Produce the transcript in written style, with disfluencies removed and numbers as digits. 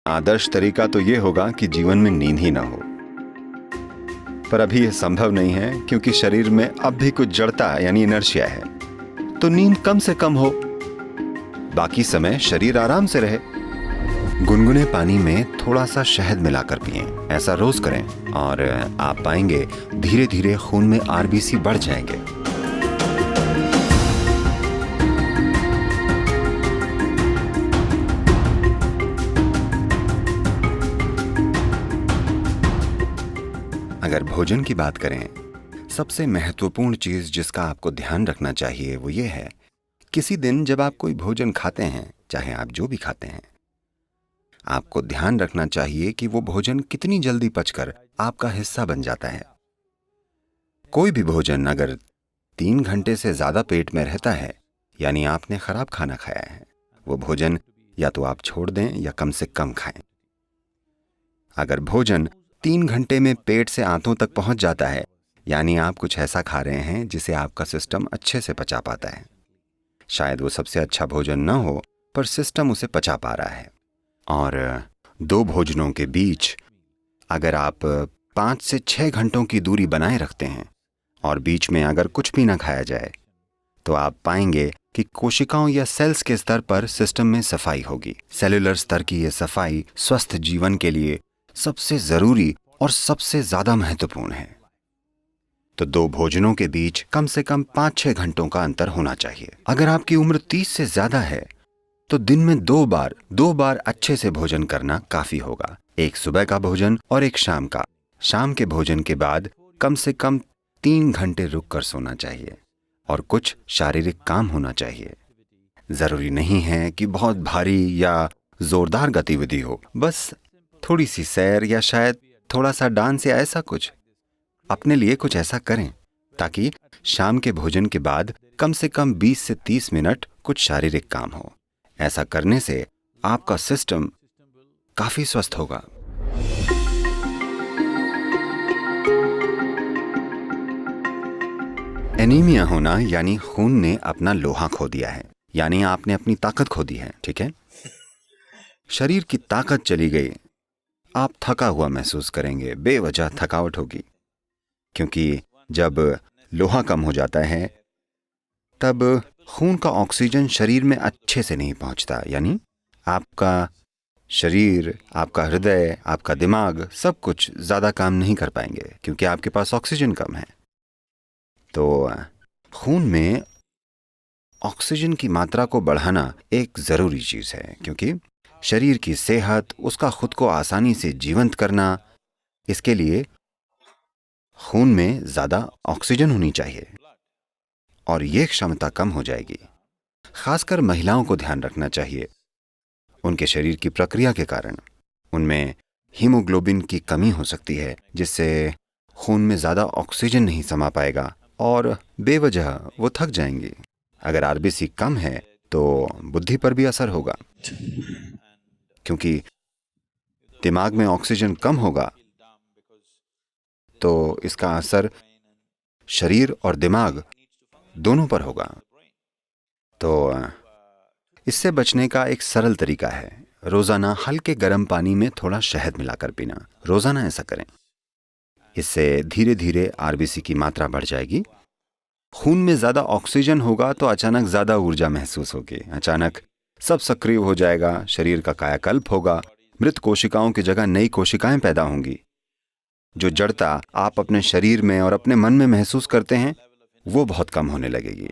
आदर्श तरीका तो ये होगा कि जीवन में नींद ही ना हो, पर अभी यह संभव नहीं है क्योंकि शरीर में अब भी कुछ जड़ता यानी इनर्शिया है। तो नींद कम से कम हो, बाकी समय शरीर आराम से रहे। गुनगुने पानी में थोड़ा सा शहद मिलाकर पिएं। ऐसा रोज करें और आप पाएंगे धीरे धीरे खून में आरबीसी बढ़ जाएंगे। अगर भोजन की बात करें, सबसे महत्वपूर्ण चीज जिसका आपको ध्यान रखना चाहिए वो ये है, किसी दिन जब आप कोई भोजन खाते हैं, चाहे आप जो भी खाते हैं, आपको ध्यान रखना चाहिए कि वो भोजन कितनी जल्दी पचकर आपका हिस्सा बन जाता है। कोई भी भोजन अगर 3 घंटे से ज्यादा पेट में रहता है, यानी आपने खराब खाना खाया है। वो भोजन या तो आप छोड़ दें या कम से कम खाएं। अगर भोजन 3 घंटे में पेट से आंतों तक पहुंच जाता है, यानी आप कुछ ऐसा खा रहे हैं जिसे आपका सिस्टम अच्छे से पचा पाता है। शायद वो सबसे अच्छा भोजन न हो, पर सिस्टम उसे पचा पा रहा है। और 2 भोजनों के बीच अगर आप 5 से 6 घंटों की दूरी बनाए रखते हैं और बीच में अगर कुछ भी ना खाया जाए, तो आप पाएंगे कि कोशिकाओं या सेल्स के स्तर पर सिस्टम में सफाई होगी। सेलुलर स्तर की यह सफाई स्वस्थ जीवन के लिए सबसे जरूरी और सबसे ज्यादा महत्वपूर्ण है। तो 2 भोजनों के बीच कम से कम 5-6 घंटों का अंतर होना चाहिए। अगर आपकी उम्र 30 से ज्यादा है तो दिन में 2 बार अच्छे से भोजन करना काफी होगा। एक सुबह का भोजन और एक शाम का। शाम के भोजन के बाद कम से कम 3 घंटे रुक कर सोना चाहिए और कुछ शारीरिक काम होना चाहिए। जरूरी नहीं है कि बहुत भारी या जोरदार गतिविधि हो, बस थोड़ी सी सैर या शायद थोड़ा सा डांस या ऐसा कुछ। अपने लिए कुछ ऐसा करें ताकि शाम के भोजन के बाद कम से कम 20 से 30 मिनट कुछ शारीरिक काम हो। ऐसा करने से आपका सिस्टम काफी स्वस्थ होगा। एनीमिया होना यानी खून ने अपना लोहा खो दिया है, यानी आपने अपनी ताकत खो दी है। ठीक है, शरीर की ताकत चली गई, आप थका हुआ महसूस करेंगे, बेवजह थकावट होगी। क्योंकि जब लोहा कम हो जाता है तब खून का ऑक्सीजन शरीर में अच्छे से नहीं पहुंचता, यानी आपका शरीर, आपका हृदय, आपका दिमाग सब कुछ ज्यादा काम नहीं कर पाएंगे क्योंकि आपके पास ऑक्सीजन कम है। तो खून में ऑक्सीजन की मात्रा को बढ़ाना एक जरूरी चीज है, क्योंकि शरीर की सेहत, उसका खुद को आसानी से जीवंत करना, इसके लिए खून में ज्यादा ऑक्सीजन होनी चाहिए और यह क्षमता कम हो जाएगी। खासकर महिलाओं को ध्यान रखना चाहिए। उनके शरीर की प्रक्रिया के कारण उनमें हीमोग्लोबिन की कमी हो सकती है, जिससे खून में ज्यादा ऑक्सीजन नहीं समा पाएगा और बेवजह वो थक जाएंगी। अगर आरबीसी कम है तो बुद्धि पर भी असर होगा, क्योंकि दिमाग में ऑक्सीजन कम होगा तो इसका असर शरीर और दिमाग दोनों पर होगा। तो इससे बचने का एक सरल तरीका है, रोजाना हल्के गर्म पानी में थोड़ा शहद मिलाकर पीना। रोजाना ऐसा करें। इससे धीरे धीरे आरबीसी की मात्रा बढ़ जाएगी। खून में ज्यादा ऑक्सीजन होगा तो अचानक ज्यादा ऊर्जा महसूस होगी, अचानक सब सक्रिय हो जाएगा, शरीर का कायाकल्प होगा, मृत कोशिकाओं की जगह नई कोशिकाएं पैदा होंगी। जो जड़ता आप अपने शरीर में और अपने मन में महसूस करते हैं वो बहुत कम होने लगेगी।